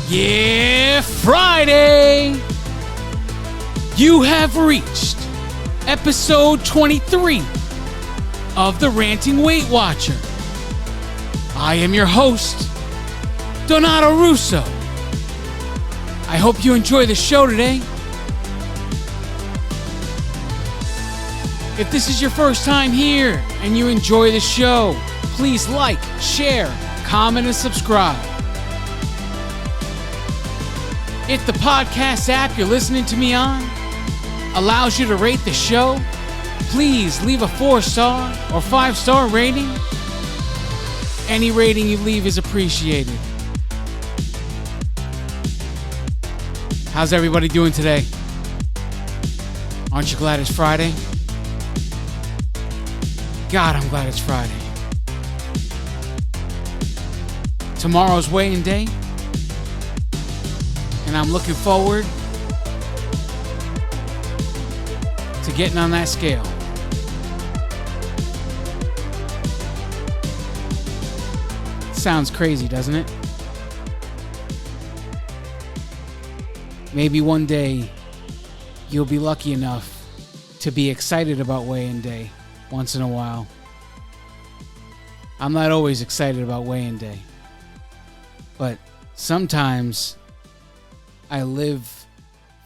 Yeah, Friday! You have reached episode 23 of the Ranting Weight Watcher. I am your host, Donato Russo. I hope you enjoy the show today. If this is your first time here and you enjoy the show, please like, share, comment, and subscribe. If the podcast app you're listening to me on allows you to rate the show, please leave a 4-star or 5-star rating. Any rating you leave is appreciated. How's everybody doing today? Aren't you glad it's Friday? God, I'm glad it's Friday. Tomorrow's weighing day, and I'm looking forward to getting on that scale. Sounds crazy, doesn't it? Maybe one day you'll be lucky enough to be excited about weigh-in day once in a while. I'm not always excited about weigh-in day, but sometimes I live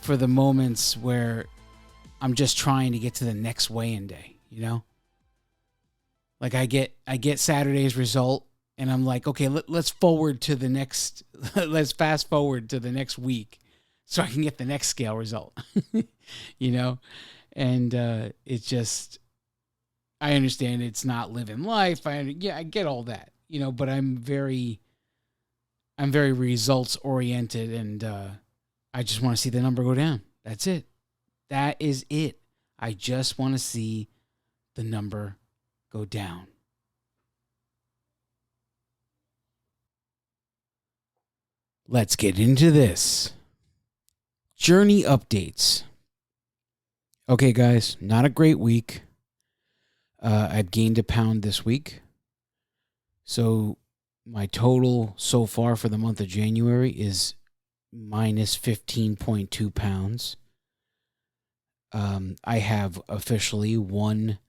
for the moments where I'm just trying to get to the next weigh-in day, you know? Like I get Saturday's result and I'm like, okay, let's forward to the next, let's fast forward to the next week so I can get the next scale result, you know? And it's just, I understand it's not living life. I get all that, you know, but I'm very results oriented, and I just want to see the number go down. That's it. That is it. I just want to see the number go down. Let's get into this. Journey updates. Okay, guys, not a great week. I've gained a pound this week. So my total so far for the month of January is minus 15.2 pounds. I have officially 1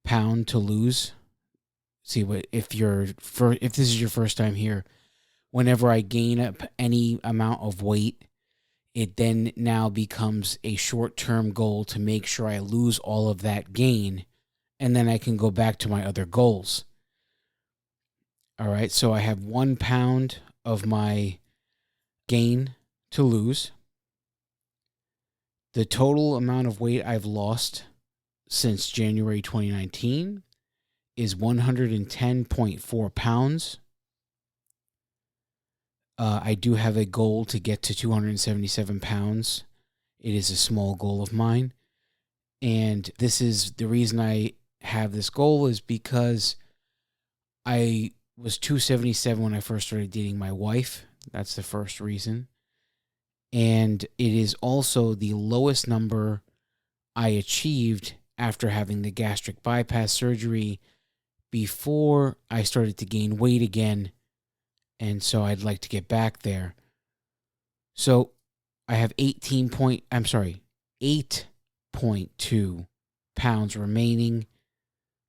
pound to lose. See, what if this is your first time here, whenever I gain up any amount of weight, it then now becomes a short-term goal to make sure I lose all of that gain, and then I can go back to my other goals. All right, so I have 1 pound of my gain to lose. The total amount of weight I've lost since January 2019 is 110.4 pounds. I do have a goal to get to 277 pounds. It is a small goal of mine. And this is the reason I have this goal is because I was 277 when I first started dating my wife. That's the first reason. And it is also the lowest number I achieved after having the gastric bypass surgery before I started to gain weight again. And so I'd like to get back there. So I have 8.2 pounds remaining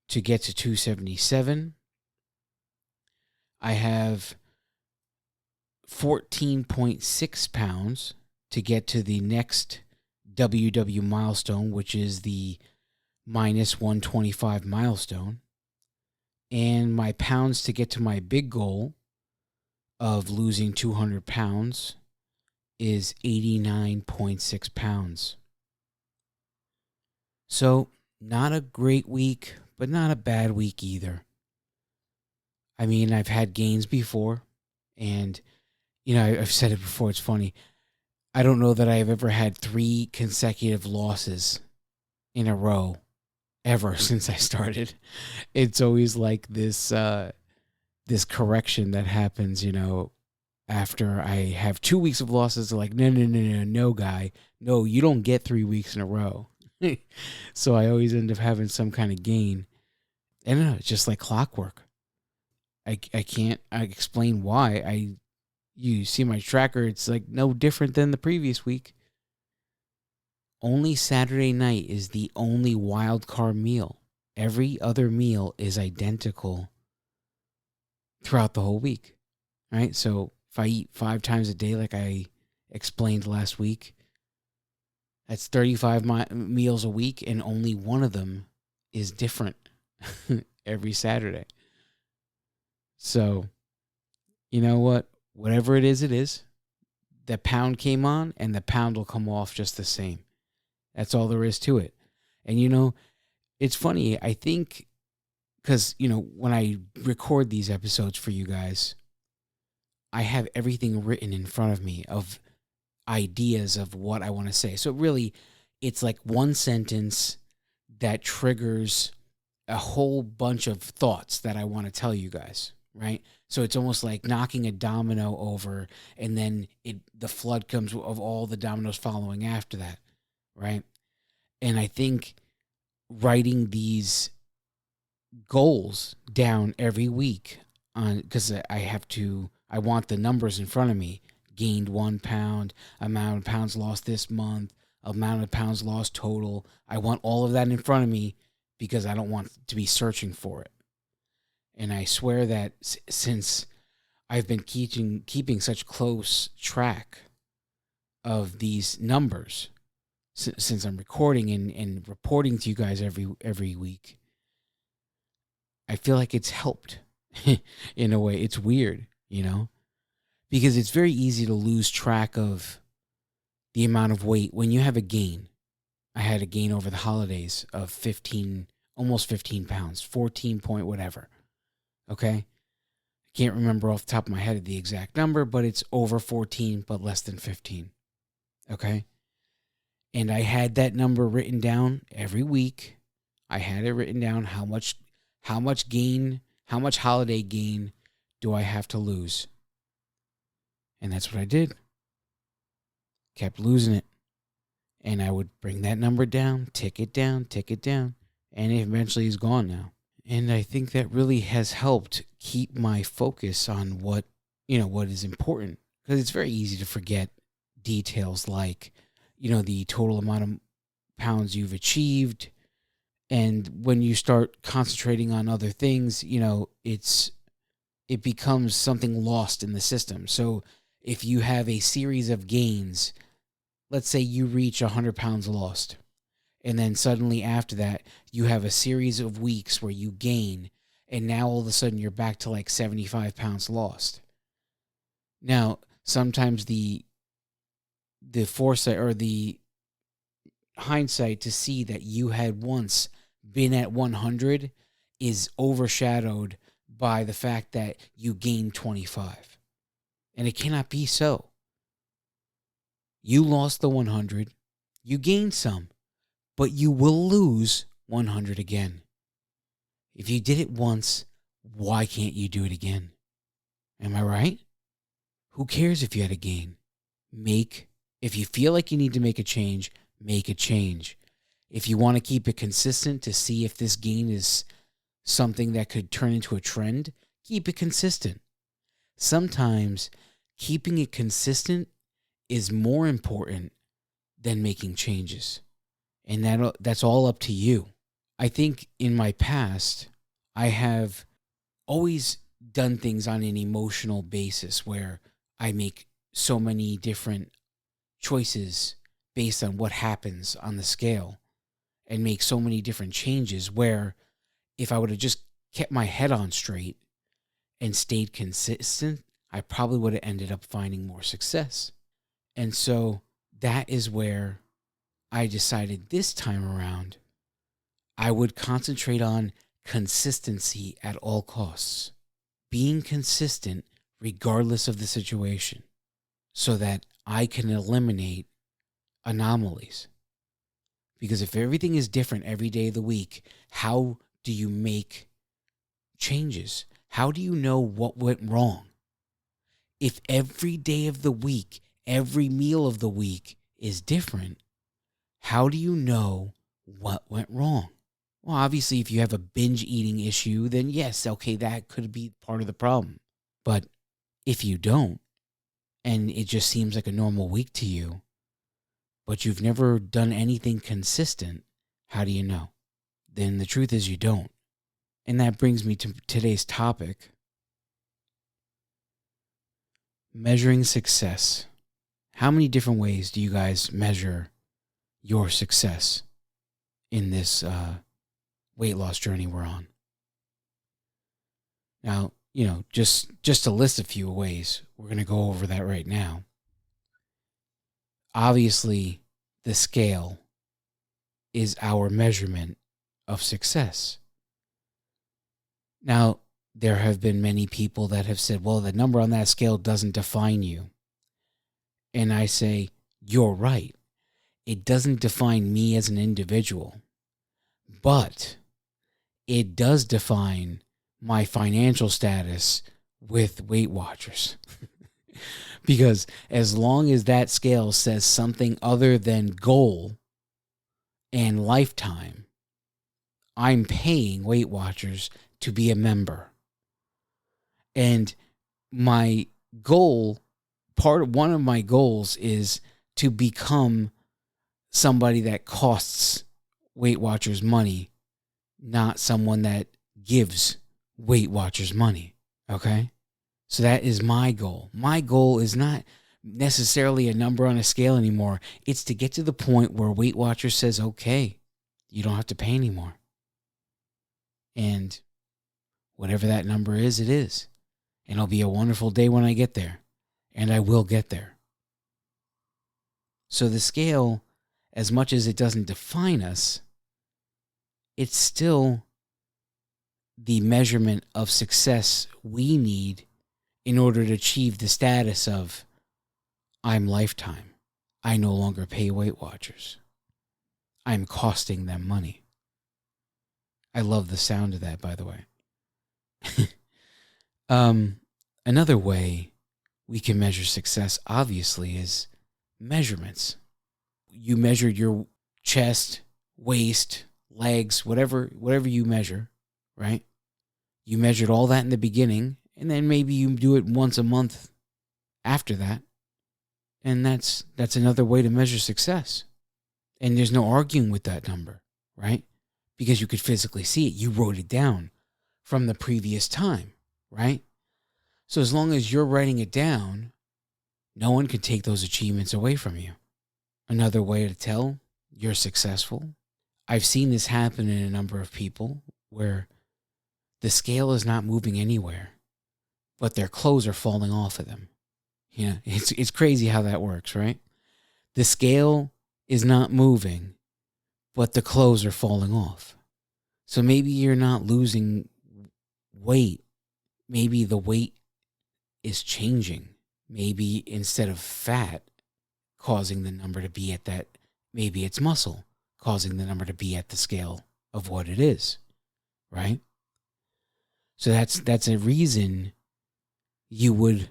to get to 277. I have 14.6 pounds to get to the next WW milestone, which is the minus 125 milestone. And my pounds to get to my big goal of losing 200 pounds is 89.6 pounds. So not a great week, but not a bad week either. I mean, I've had gains before, and, you know, I've said it before, it's funny. I don't know that I've ever had 3 consecutive losses in a row ever since I started. It's always like this this correction that happens, after I have 2 weeks of losses. They're like, no, guy. No, you don't get 3 weeks in a row. So I always end up having some kind of gain. And it's just like clockwork. I can't explain why. You see my tracker, it's like no different than the previous week. Only Saturday night is the only wild card meal. Every other meal is identical throughout the whole week, right? So if I eat 5 times a day, like I explained last week, that's 35 meals a week, and only one of them is different every Saturday. So, you know what? Whatever it is. The pound came on, and the pound will come off just the same. That's all there is to it. And, it's funny. I think because, when I record these episodes for you guys, I have everything written in front of me of ideas of what I want to say. So really, it's like one sentence that triggers a whole bunch of thoughts that I want to tell you guys, right? So it's almost like knocking a domino over, and then the flood comes of all the dominoes following after that, right? And I think writing these goals down every week because I want the numbers in front of me. Gained 1 pound, amount of pounds lost this month, amount of pounds lost total. I want all of that in front of me because I don't want to be searching for it. And I swear that since I've been keeping such close track of these numbers, since I'm recording and reporting to you guys every week, I feel like it's helped in a way. It's weird, because it's very easy to lose track of the amount of weight when you have a gain. I had a gain over the holidays of almost 15 pounds, 14 point whatever. Okay. I can't remember off the top of my head the exact number, but it's over 14, but less than 15. Okay. And I had that number written down every week. I had it written down how much holiday gain do I have to lose? And that's what I did. Kept losing it. And I would bring that number down, tick it down, and it eventually is gone now. And I think that really has helped keep my focus on what is important. Because it's very easy to forget details like, the total amount of pounds you've achieved. And when you start concentrating on other things, it becomes something lost in the system. So if you have a series of gains, let's say you reach 100 pounds lost, and then suddenly after that, you have a series of weeks where you gain, and now all of a sudden you're back to like 75 pounds lost. Now, sometimes the foresight or the hindsight to see that you had once been at 100 is overshadowed by the fact that you gained 25. And it cannot be so. You lost the 100, you gained some, but you will lose 100 again. If you did it once, why can't you do it again? Am I right? Who cares if you had a gain? If you feel like you need to make a change, make a change. If you want to keep it consistent to see if this gain is something that could turn into a trend, keep it consistent. Sometimes keeping it consistent is more important than making changes. And that's all up to you. I think in my past, I have always done things on an emotional basis where I make so many different choices based on what happens on the scale and make so many different changes where if I would have just kept my head on straight and stayed consistent, I probably would have ended up finding more success. And so that is where I decided this time around I would concentrate on consistency at all costs. Being consistent regardless of the situation so that I can eliminate anomalies. Because if everything is different every day of the week, how do you make changes? how do you know what went wrong? If every day of the week, every meal of the week is different, how do you know what went wrong? Well, obviously, if you have a binge eating issue, then yes, okay, that could be part of the problem. But if you don't, and it just seems like a normal week to you, but you've never done anything consistent, how do you know? Then the truth is you don't. And that brings me to today's topic, measuring success. How many different ways do you guys measure your success in this weight loss journey we're on? Now, just to list a few ways, we're going to go over that right now. Obviously, the scale is our measurement of success. Now, there have been many people that have said, well, the number on that scale doesn't define you. And I say, you're right. It doesn't define me as an individual, but it does define my financial status with Weight Watchers. Because as long as that scale says something other than goal and lifetime, I'm paying Weight Watchers to be a member. And my goal, one of my goals is to become somebody that costs Weight Watchers money, not someone that gives Weight Watchers money. Okay? So that is my goal. My goal is not necessarily a number on a scale anymore. It's to get to the point where Weight Watchers says, okay, you don't have to pay anymore. And whatever that number is, it is. And it'll be a wonderful day when I get there. And I will get there. So the scale, as much as it doesn't define us, it's still the measurement of success we need in order to achieve the status of I'm lifetime. I no longer pay Weight Watchers. I'm costing them money. I love the sound of that, by the way. Another way we can measure success, obviously, is measurements. You measured your chest, waist, legs, whatever you measure, right? You measured all that in the beginning, and then maybe you do it once a month after that. And that's another way to measure success. And there's no arguing with that number, right? Because you could physically see it. You wrote it down from the previous time, right? So as long as you're writing it down, no one can take those achievements away from you. Another way to tell you're successful, I've seen this happen in a number of people where the scale is not moving anywhere, but their clothes are falling off of them. Yeah, it's crazy how that works, right? The scale is not moving, but the clothes are falling off. So maybe you're not losing weight. Maybe the weight is changing. Maybe instead of fat causing the number to be at that, maybe it's muscle causing the number to be at the scale of what it is, right? So that's a reason you would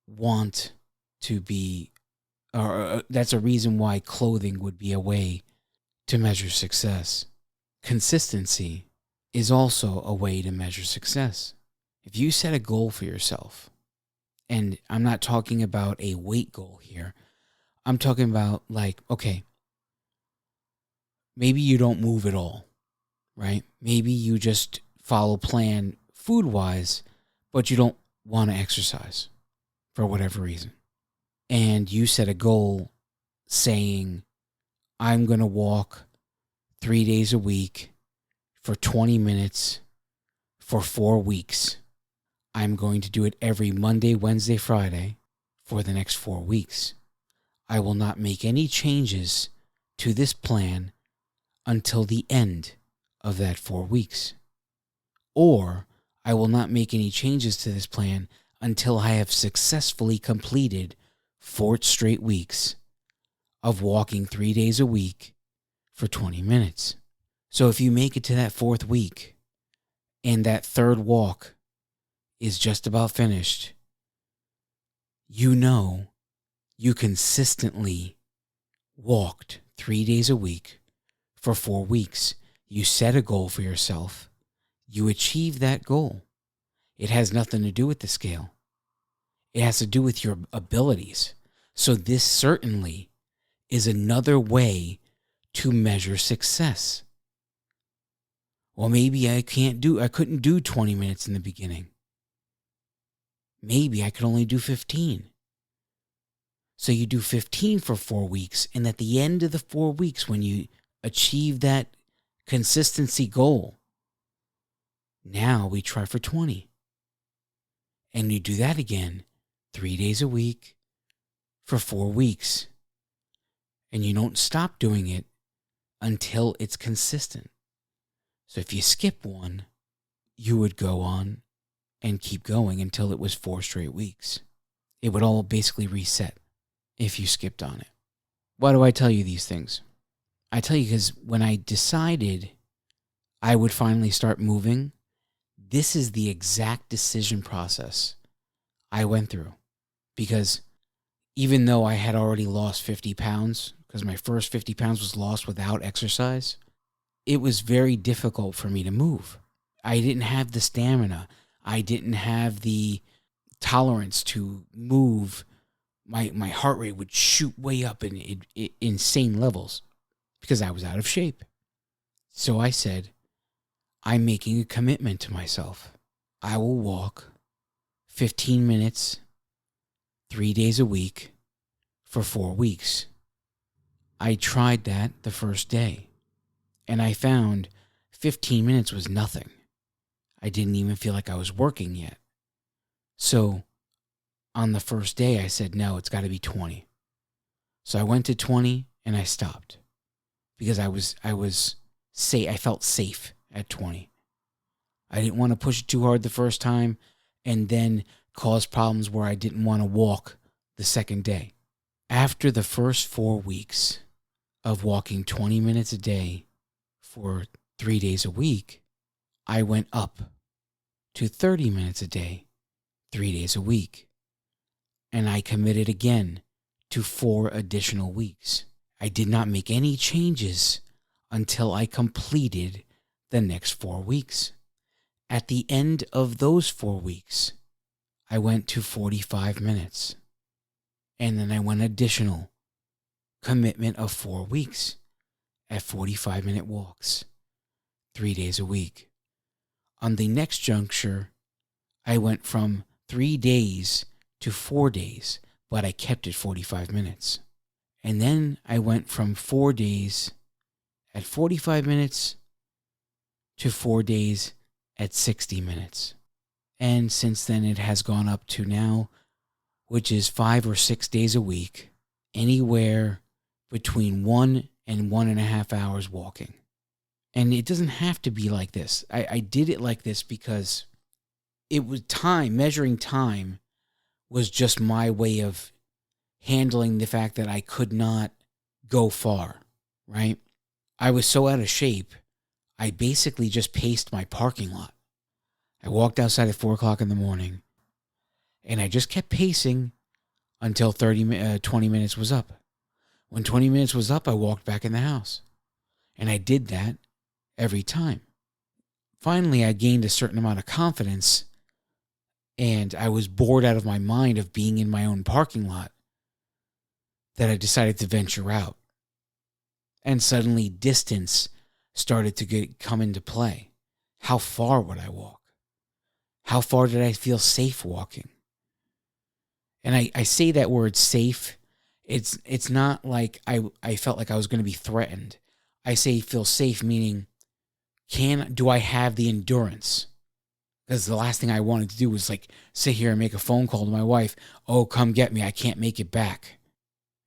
want to be, or that's a reason why clothing would be a way to measure success. Consistency is also a way to measure success. If you set a goal for yourself, and I'm not talking about a weight goal here, I'm talking about like, okay, maybe you don't move at all, right? Maybe you just follow plan food-wise, but you don't want to exercise for whatever reason. And you set a goal saying, I'm going to walk 3 days a week for 20 minutes for 4 weeks. I'm going to do it every Monday, Wednesday, Friday for the next 4 weeks. I will not make any changes to this plan until the end of that 4 weeks. Or I will not make any changes to this plan until I have successfully completed 4 straight weeks of walking 3 days a week for 20 minutes. So if you make it to that 4th week and that 3rd walk is just about finished, you know you consistently walked 3 days a week for 4 weeks. You set a goal for yourself. You achieve that goal. It has nothing to do with the scale. It has to do with your abilities. So this certainly is another way to measure success. Well, maybe I couldn't do 20 minutes in the beginning. Maybe I could only do 15. So you do 15 for 4 weeks, and at the end of the 4 weeks, when you achieve that consistency goal, now we try for 20. And you do that again, 3 days a week for 4 weeks. And you don't stop doing it until it's consistent. So if you skip one, you would go on and keep going until it was 4 straight weeks. It would all basically reset if you skipped on it. Why do I tell you these things? I tell you because when I decided I would finally start moving, this is the exact decision process I went through. Because even though I had already lost 50 pounds, because my first 50 pounds was lost without exercise, it was very difficult for me to move. I didn't have the stamina. I didn't have the tolerance to move. My heart rate would shoot way up in insane levels because I was out of shape. So I said, I'm making a commitment to myself. I will walk 15 minutes, 3 days a week for 4 weeks. I tried that the first day, and I found 15 minutes was nothing. I didn't even feel like I was working yet. So on the first day, I said, no, it's got to be 20. So I went to 20 and I stopped because I felt safe at 20. I didn't want to push it too hard the first time and then cause problems where I didn't want to walk the second day. After the first 4 weeks of walking 20 minutes a day for 3 days a week, I went up to 30 minutes a day, 3 days a week. And I committed again to 4 additional weeks. I did not make any changes until I completed the next 4 weeks. At the end of those 4 weeks, I went to 45 minutes. And then I went additional commitment of 4 weeks at 45-minute walks, 3 days a week. On the next juncture, I went from 3 days to 4 days, but I kept it 45 minutes. And then I went from 4 days at 45 minutes to 4 days at 60 minutes. And since then it has gone up to now, which is 5 or 6 days a week, anywhere between 1 and 1.5 hours walking. And it doesn't have to be like this. I did it like this because it was time, measuring time was just my way of handling the fact that I could not go far, right? I was so out of shape, I basically just paced my parking lot. I walked outside at 4 o'clock in the morning, and I just kept pacing until 20 minutes was up. When 20 minutes was up, I walked back in the house. And I did that every time. Finally, I gained a certain amount of confidence, and I was bored out of my mind of being in my own parking lot that I decided to venture out. And suddenly distance started to come into play. How far would I walk? How far did I feel safe walking? And I say that word safe. It's not like I felt like I was going to be threatened. I say feel safe meaning do I have the endurance? Because the last thing I wanted to do was like sit here and make a phone call to my wife. Oh, come get me. I can't make it back.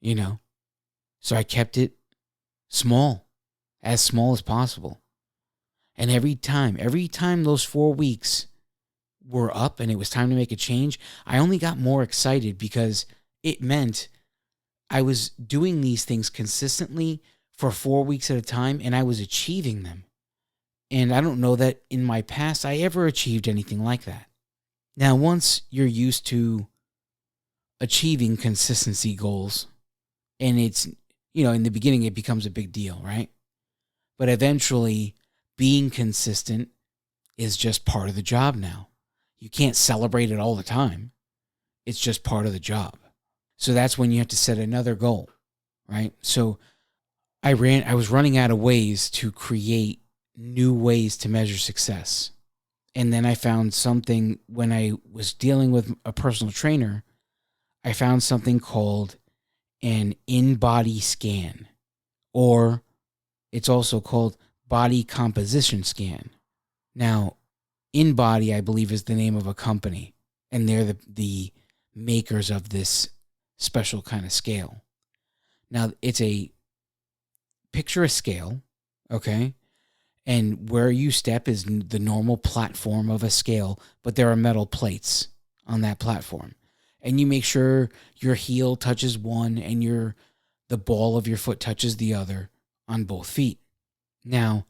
You know? So I kept it small as possible. And every time those 4 weeks were up and it was time to make a change, I only got more excited because it meant I was doing these things consistently for 4 weeks at a time and I was achieving them. And I don't know that in my past I ever achieved anything like that. Now, once you're used to achieving consistency goals, and it's, in the beginning, it becomes a big deal, right? But eventually, being consistent is just part of the job now. You can't celebrate it all the time. It's just part of the job. So that's when you have to set another goal, right? So I was running out of ways to create new ways to measure success. And then I found something when I was dealing with a personal trainer. I found something called an in-body scan, or it's also called body composition scan. Now, InBody, I believe, is the name of a company, and they're the makers of this special kind of scale. Now, it's picture a scale, okay? And where you step is the normal platform of a scale, but there are metal plates on that platform. And you make sure your heel touches one and the ball of your foot touches the other on both feet. Now,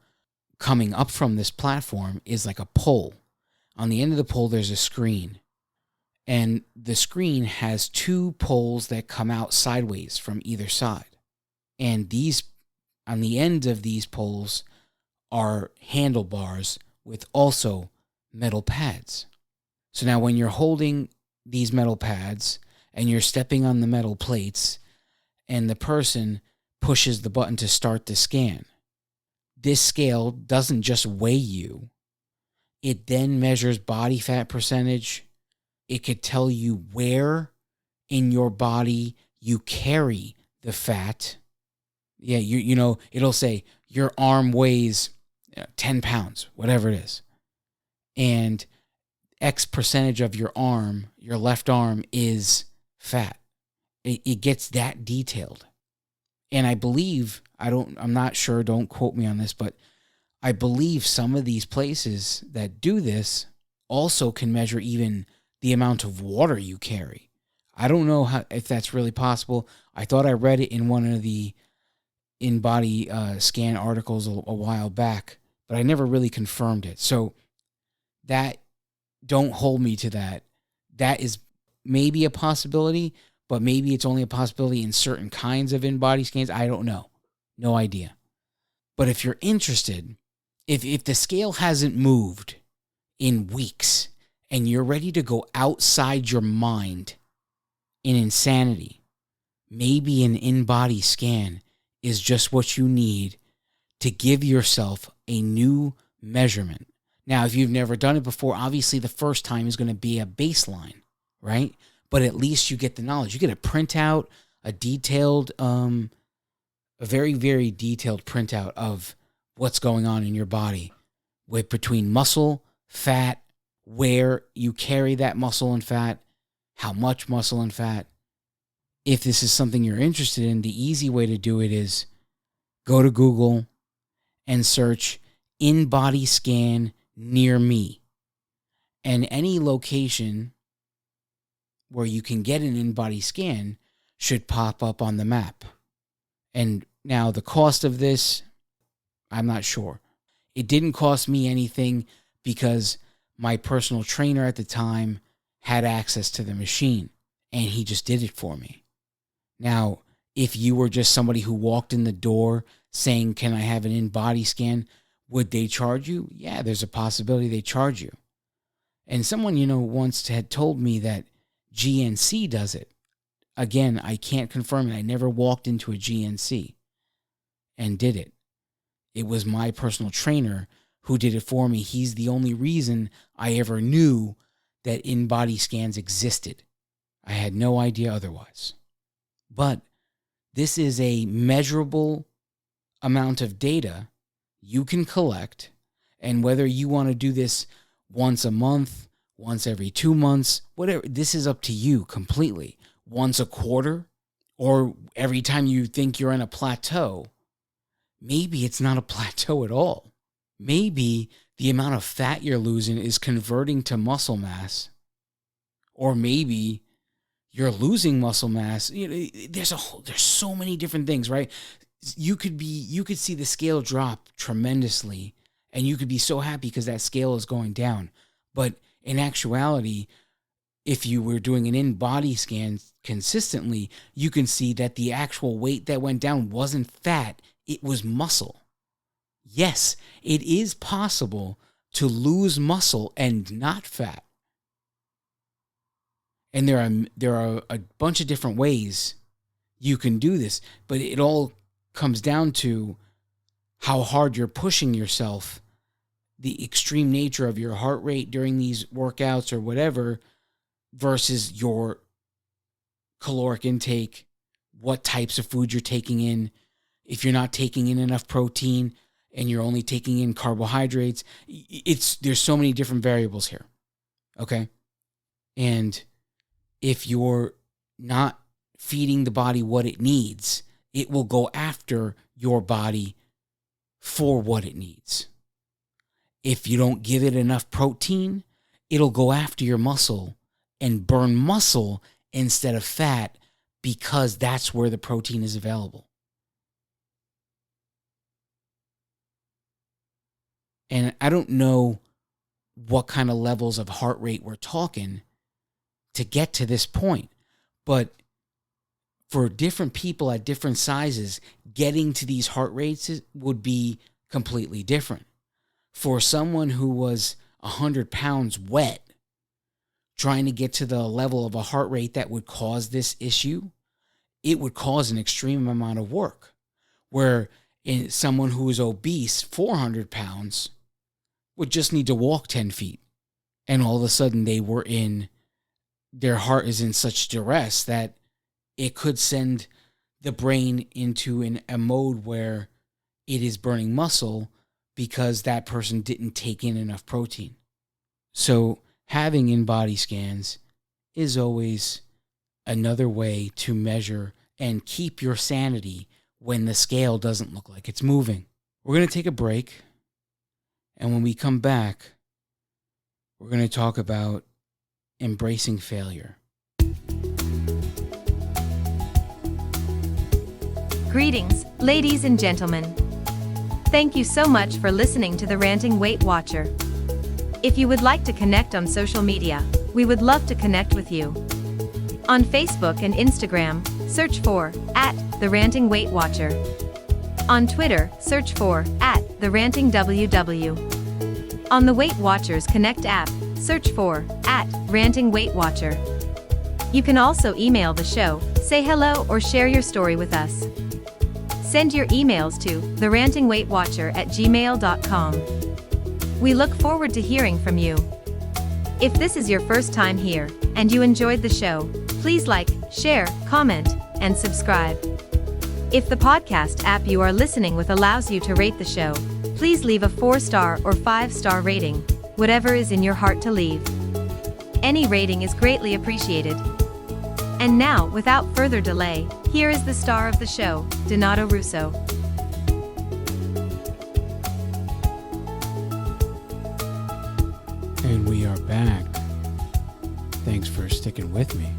coming up from this platform is like a pole. On the end of the pole, there's a screen. And the screen has two poles that come out sideways from either side. And on the end of these poles are handlebars with also metal pads. So now when you're holding these metal pads and you're stepping on the metal plates and the person pushes the button to start the scan, this scale doesn't just weigh you. It then measures body fat percentage. It could tell you where in your body you carry the fat. Yeah, it'll say your arm weighs 10 pounds, whatever it is. And X percentage of your arm, your left arm, is fat. It gets that detailed. And I believe, I'm not sure, don't quote me on this, but I believe some of these places that do this also can measure even the amount of water you carry. I don't know if that's really possible. I thought I read it in one of the in-body scan articles a while back, but I never really confirmed it. So don't hold me to that. That is maybe a possibility, but maybe it's only a possibility in certain kinds of in-body scans. I don't know. No idea. But if you're interested, if the scale hasn't moved in weeks and you're ready to go outside your mind in insanity, maybe an in-body scan is just what you need to give yourself a new measurement. Now, if you've never done it before, obviously the first time is going to be a baseline, right? But at least you get the knowledge. You get a printout, a very, very detailed printout of what's going on in your body with between muscle, fat, where you carry that muscle and fat, how much muscle and fat. If this is something you're interested in, the easy way to do it is go to Google and search in-body scan near me. And any location where you can get an in-body scan should pop up on the map. And now the cost of this, I'm not sure. It didn't cost me anything because my personal trainer at the time had access to the machine and he just did it for me. Now, if you were just somebody who walked in the door saying, "Can I have an in-body scan?" would they charge you? Yeah, there's a possibility they charge you. And someone, once had told me that GNC does it. Again, I can't confirm it. I never walked into a GNC and did it. It was my personal trainer who did it for me. He's the only reason I ever knew that in-body scans existed. I had no idea otherwise. But this is a measurable amount of data you can collect, and whether you want to do this once a month, once every 2 months, whatever, this is up to you completely. Once a quarter, or every time you think you're in a plateau. Maybe it's not a plateau at all. Maybe the amount of fat you're losing is converting to muscle mass, or maybe you're losing muscle mass. There's so many different things, right? You could see the scale drop tremendously, and you could be so happy because that scale is going down. But In actuality, if you were doing an in-body scan consistently, you can see that the actual weight that went down wasn't fat, it was muscle. Yes, it is possible to lose muscle and not fat. And there are a bunch of different ways you can do this, but it all comes down to how hard you're pushing yourself, the extreme nature of your heart rate during these workouts or whatever, versus your caloric intake, what types of food you're taking in. If you're not taking in enough protein and you're only taking in carbohydrates, there's so many different variables here. Okay? And if you're not feeding the body what it needs, it will go after your body for what it needs. If you don't give it enough protein, it'll go after your muscle and burn muscle instead of fat because that's where the protein is available. And I don't know what kind of levels of heart rate we're talking to get to this point, but for different people at different sizes, getting to these heart rates would be completely different. For someone who was 100 pounds wet, trying to get to the level of a heart rate that would cause this issue, it would cause an extreme amount of work. Where in someone who is obese, 400 pounds, would just need to walk 10 feet. And all of a sudden their heart is in such duress that it could send the brain into a mode where it is burning muscle because that person didn't take in enough protein. So having in-body scans is always another way to measure and keep your sanity when the scale doesn't look like it's moving. We're going to take a break, and when we come back, we're going to talk about embracing failure. Greetings, ladies and gentlemen. Thank you so much for listening to the Ranting Weight Watcher. If you would like to connect on social media, we would love to connect with you. On Facebook and Instagram, search for @The Ranting Weight Watcher. On Twitter, search for @The Ranting WW. On the Weight Watchers Connect app, search for @Ranting Weight Watcher. You can also email the show, say hello, or share your story with us. Send your emails to therantingweightwatcher@gmail.com. We look forward to hearing from you. If this is your first time here, and you enjoyed the show, please like, share, comment, and subscribe. If the podcast app you are listening with allows you to rate the show, please leave a 4-star or 5-star rating, whatever is in your heart to leave. Any rating is greatly appreciated. And now, without further delay, here is the star of the show, Donato Russo. And we are back. Thanks for sticking with me.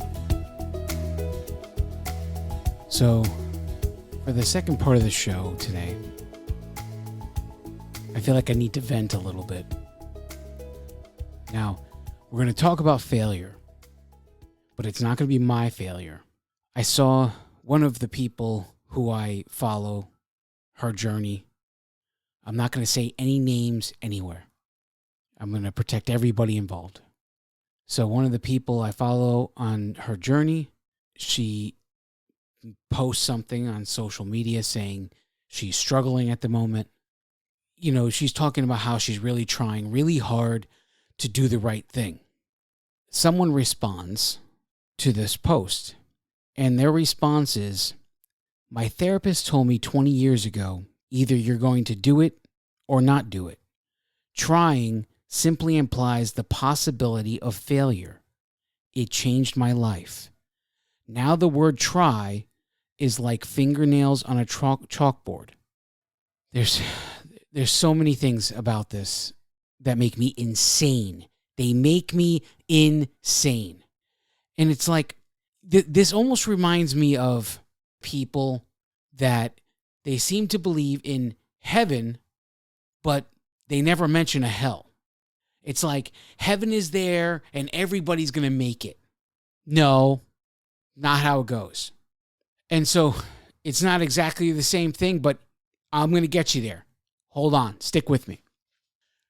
So, for the second part of the show today, I feel like I need to vent a little bit. Now, we're going to talk about failure, but it's not going to be my failure. I saw one of the people who I follow, her journey. I'm not going to say any names anywhere. I'm going to protect everybody involved. So one of the people I follow on her journey, she posts something on social media saying she's struggling at the moment. You know, she's talking about how she's really trying really hard to do the right thing. Someone responds to this post, and their response is, "My therapist told me 20 years ago, either you're going to do it or not do it. Trying simply implies the possibility of failure. It changed my life. Now the word try is like fingernails on a chalkboard." There's so many things about this that make me insane. They make me insane. And it's like, this almost reminds me of people that they seem to believe in heaven, but they never mention a hell. It's like heaven is there and everybody's going to make it. No, not how it goes. And so it's not exactly the same thing, but I'm going to get you there. Hold on. Stick with me.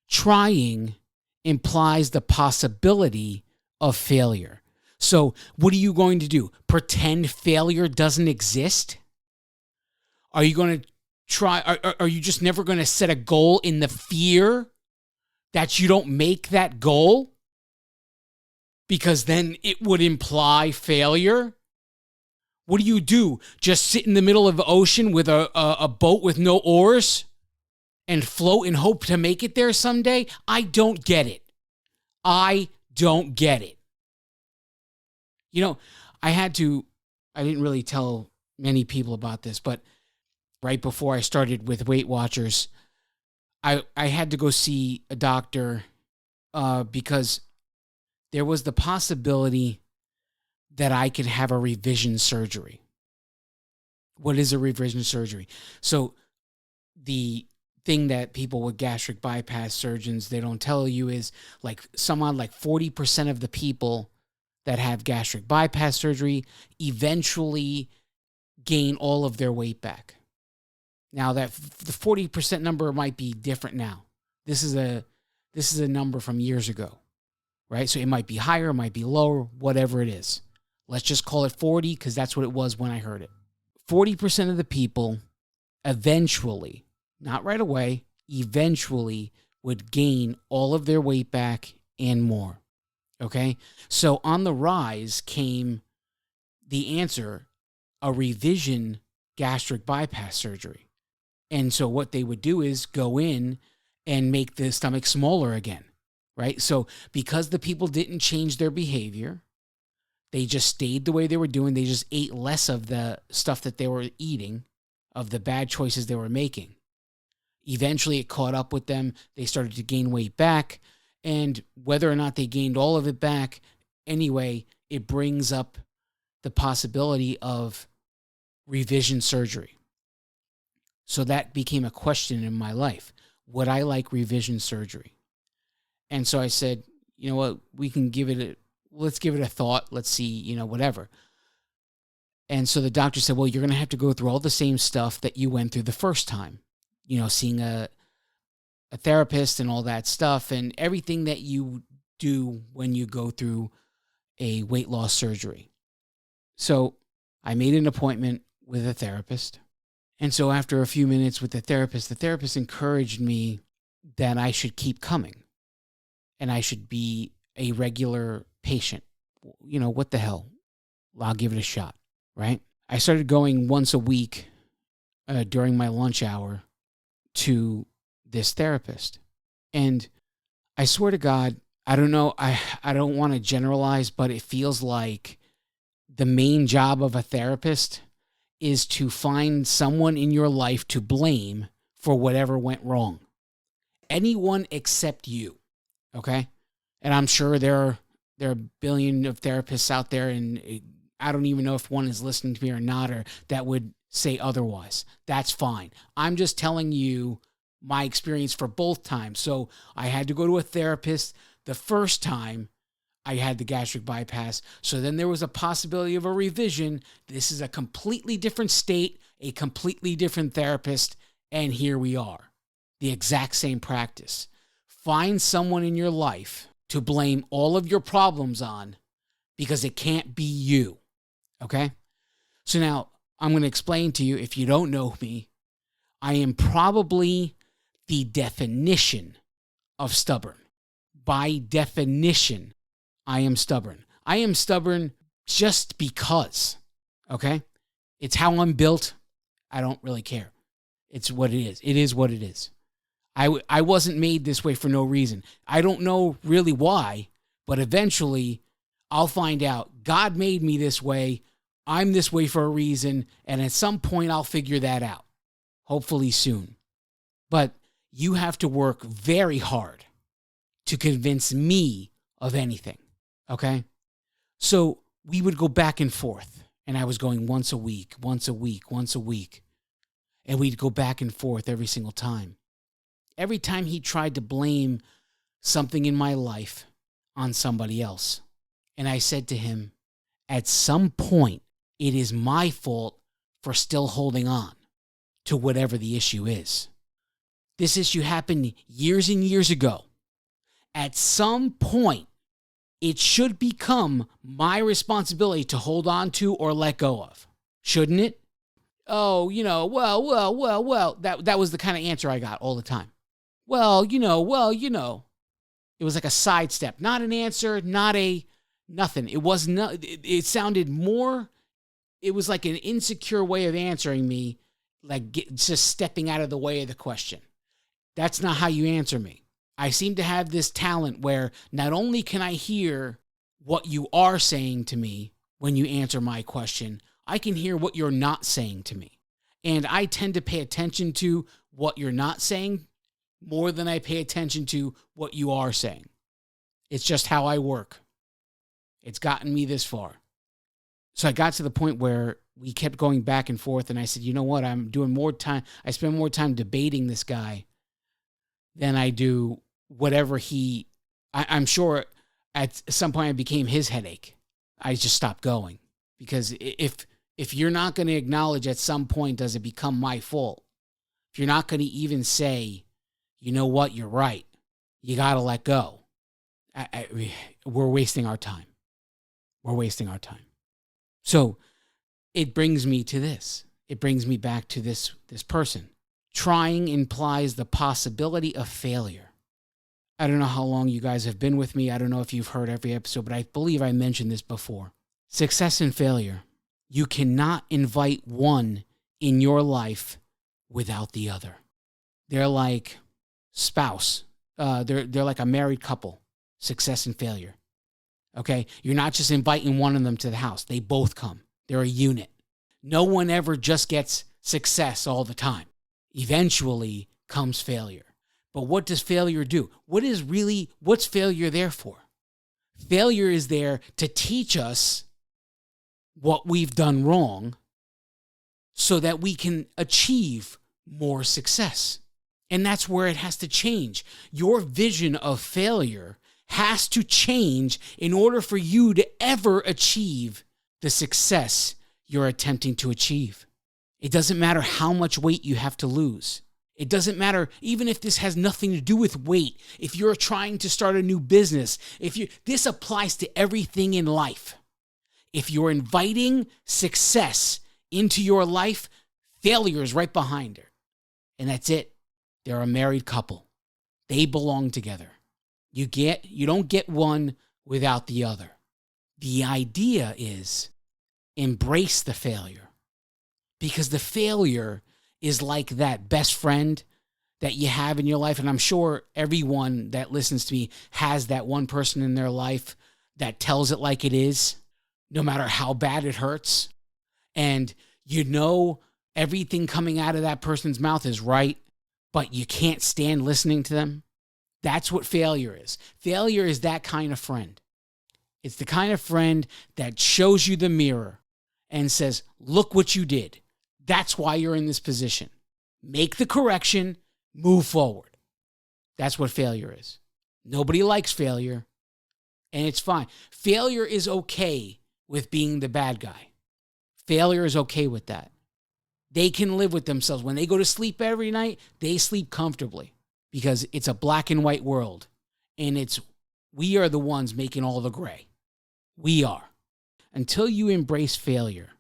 Trying implies the possibility of failure. So what are you going to do? Pretend failure doesn't exist? Are you going to try? Are you just never going to set a goal in the fear that you don't make that goal? Because then it would imply failure? What do? Just sit in the middle of the ocean with a boat with no oars and float and hope to make it there someday? I don't get it. I don't get it. You know, I didn't really tell many people about this, but right before I started with Weight Watchers, I had to go see a doctor because there was the possibility that I could have a revision surgery. What is a revision surgery? So the thing that people with gastric bypass surgeons, they don't tell you is like 40% of the people that have gastric bypass surgery eventually gain all of their weight back. Now that the 40% number might be different now. This is a number from years ago, right? So it might be higher, it might be lower, whatever it is. Let's just call it 40 because that's what it was when I heard it. 40% of the people eventually, not right away, eventually would gain all of their weight back and more. Okay? So on the rise came the answer, a revision gastric bypass surgery. And so what they would do is go in and make the stomach smaller again, right? So because the people didn't change their behavior, they just stayed the way they were doing. They just ate less of the stuff that they were eating, of the bad choices they were making. Eventually, it caught up with them. They started to gain weight back. And whether or not they gained all of it back, anyway, it brings up the possibility of revision surgery. So that became a question in my life. Would I like revision surgery? And so I said, you know what, let's give it a thought. Let's see, whatever. And so the doctor said, well, you're going to have to go through all the same stuff that you went through the first time, seeing a therapist and all that stuff and everything that you do when you go through a weight loss surgery. So I made an appointment with a therapist. And so after a few minutes with the therapist encouraged me that I should keep coming and I should be a regular patient. What the hell? I'll give it a shot, right? I started going once a week during my lunch hour to this therapist. And I swear to God, I don't know, I don't want to generalize, but it feels like the main job of a therapist is to find someone in your life to blame for whatever went wrong. Anyone except you, okay? And I'm sure there are a billion of therapists out there, and I don't even know if one is listening to me or not, or that would say otherwise. That's fine. I'm just telling you my experience for both times. So I had to go to a therapist the first time I had the gastric bypass. So then there was a possibility of a revision. This is a completely different state, a completely different therapist, and here we are. The exact same practice. Find someone in your life to blame all of your problems on because it can't be you. Okay? So now I'm going to explain to you, if you don't know me, I am probably the definition of stubborn. By definition, I am stubborn. I am stubborn just because, okay? It's how I'm built. I don't really care. It's what it is. It is what it is. I wasn't made this way for no reason. I don't know really why, but eventually I'll find out. God made me this way. I'm this way for a reason, and at some point I'll figure that out. Hopefully soon. But you have to work very hard to convince me of anything. Okay? So we would go back and forth, and I was going once a week. And we'd go back and forth every single time. Every time he tried to blame something in my life on somebody else. And I said to him, at some point, it is my fault for still holding on to whatever the issue is. This issue happened years and years ago. At some point, it should become my responsibility to hold on to or let go of. Shouldn't it? Oh, well. That was the kind of answer I got all the time. Well. It was like a sidestep, not an answer, not a nothing. It was not. It sounded more. It was like an insecure way of answering me, like just stepping out of the way of the question. That's not how you answer me. I seem to have this talent where not only can I hear what you are saying to me when you answer my question, I can hear what you're not saying to me. And I tend to pay attention to what you're not saying more than I pay attention to what you are saying. It's just how I work. It's gotten me this far. So I got to the point where we kept going back and forth, and I said, you know what? I spend more time debating this guy than I do whatever I'm sure at some point I became his headache. I just stopped going. Because if you're not going to acknowledge at some point, does it become my fault? If you're not going to even say, you know what, you're right, you got to let go. We're wasting our time. We're wasting our time. So it brings me to this. It brings me back to this person. Trying implies the possibility of failure. I don't know how long you guys have been with me. I don't know if you've heard every episode, but I believe I mentioned this before. Success and failure. You cannot invite one in your life without the other. They're like spouse. They're like a married couple. Success and failure. Okay? You're not just inviting one of them to the house. They both come. They're a unit. No one ever just gets success all the time. Eventually comes failure. But what does failure do? What's failure there for? Failure is there to teach us what we've done wrong so that we can achieve more success. And that's where it has to change. Your vision of failure has to change in order for you to ever achieve the success you're attempting to achieve. It doesn't matter how much weight you have to lose. It doesn't matter, even if this has nothing to do with weight. If you're trying to start a new business, this applies to everything in life. If you're inviting success into your life, failure is right behind her. And that's it. They're a married couple. They belong together. You don't get one without the other. The idea is embrace the failure. Because the failure is like that best friend that you have in your life. And I'm sure everyone that listens to me has that one person in their life that tells it like it is, no matter how bad it hurts. And you know everything coming out of that person's mouth is right, but you can't stand listening to them. That's what failure is. Failure is that kind of friend. It's the kind of friend that shows you the mirror and says, look what you did. That's why you're in this position. Make the correction, move forward. That's what failure is. Nobody likes failure, and it's fine. Failure is okay with being the bad guy. Failure is okay with that. They can live with themselves. When they go to sleep every night, they sleep comfortably because it's a black and white world, and we are the ones making all the gray. We are. Until you embrace failure,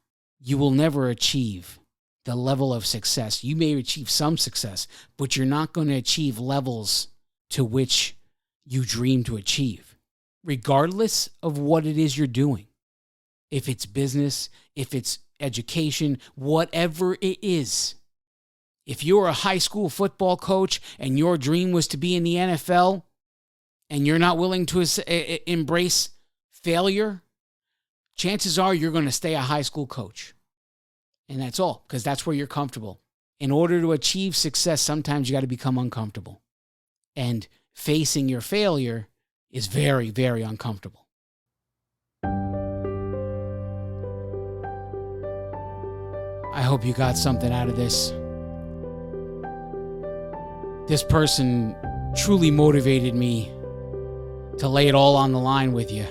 you will never achieve the level of success. You may achieve some success, but you're not going to achieve levels to which you dream to achieve, regardless of what it is you're doing. If it's business, if it's education, whatever it is. If you're a high school football coach and your dream was to be in the NFL and you're not willing to embrace failure, chances are you're going to stay a high school coach. And that's all, because that's where you're comfortable. In order to achieve success, sometimes you got to become uncomfortable. And facing your failure is very, very uncomfortable. I hope you got something out of this. This person truly motivated me to lay it all on the line with you.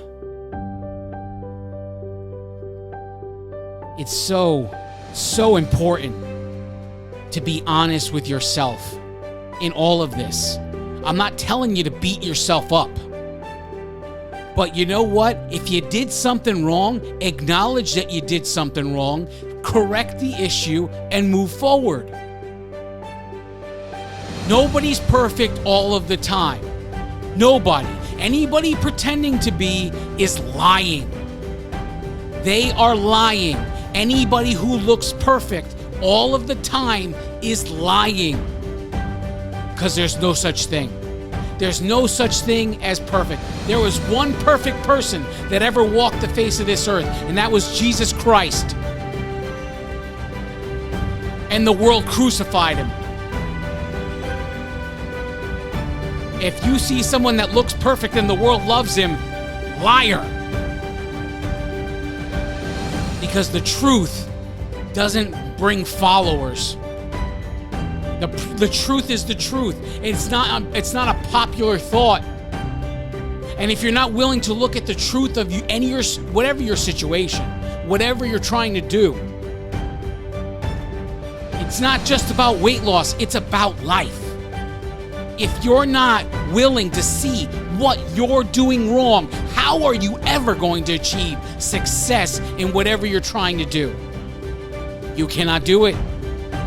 It's so important to be honest with yourself in all of this. I'm not telling you to beat yourself up. But you know what? If you did something wrong, acknowledge that you did something wrong, correct the issue, and move forward. Nobody's perfect all of the time. Nobody. Anybody pretending to be is lying. They are lying. Anybody who looks perfect all of the time is lying. Because there's no such thing. There's no such thing as perfect. There was one perfect person that ever walked the face of this earth, and that was Jesus Christ. And the world crucified him. If you see someone that looks perfect and the world loves him, liar. Because the truth doesn't bring followers. The truth is the truth. It's not a popular thought. And if you're not willing to look at the truth of you, whatever your situation, whatever you're trying to do, it's not just about weight loss, it's about life. If you're not willing to see what you're doing wrong, how are you ever going to achieve success in whatever you're trying to do? You cannot do it.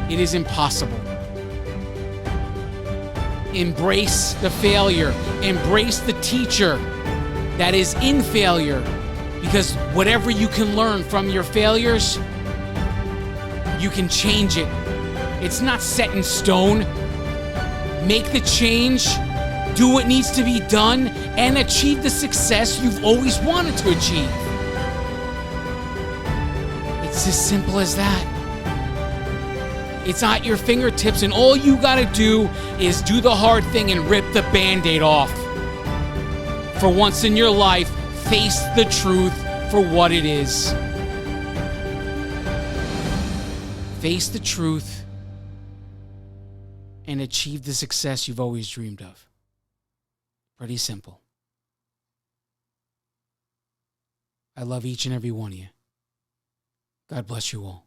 It is impossible. Embrace the failure. Embrace the teacher that is in failure. Because whatever you can learn from your failures, you can change it. It's not set in stone. Make the change, do what needs to be done, and achieve the success you've always wanted to achieve. It's as simple as that. It's at your fingertips, and all you gotta do is do the hard thing and rip the Band-Aid off. For once in your life, face the truth for what it is. Face the truth and achieve the success you've always dreamed of. Pretty simple. I love each and every one of you. God bless you all.